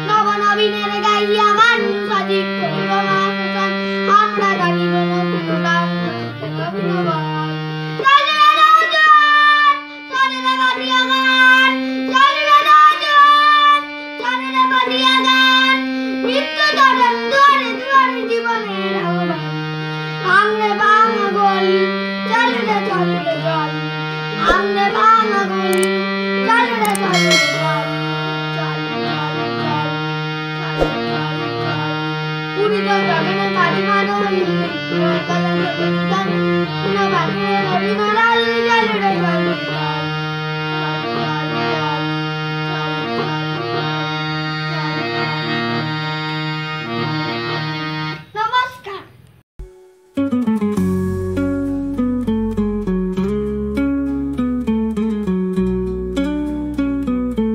নবনবীনের গাইয়া গান সজিব করব না সুতান আমরা জানিব নতুন গান চলে রে নওজোয়ান চলে রে বাদিয়া গান চলে রে নওজোয়ান চলে রে বাদিয়া গান মৃত্যু তখন দুয়ারে দুয়ারে জীবনের আহ্বান আমনে ভাঙা গলি চলে রে চল আমনে ভাঙা গলি চলে রে চল Jangan tadi mana ini, kalau kita nak berikan, kita bagi orang lain jalan jalan.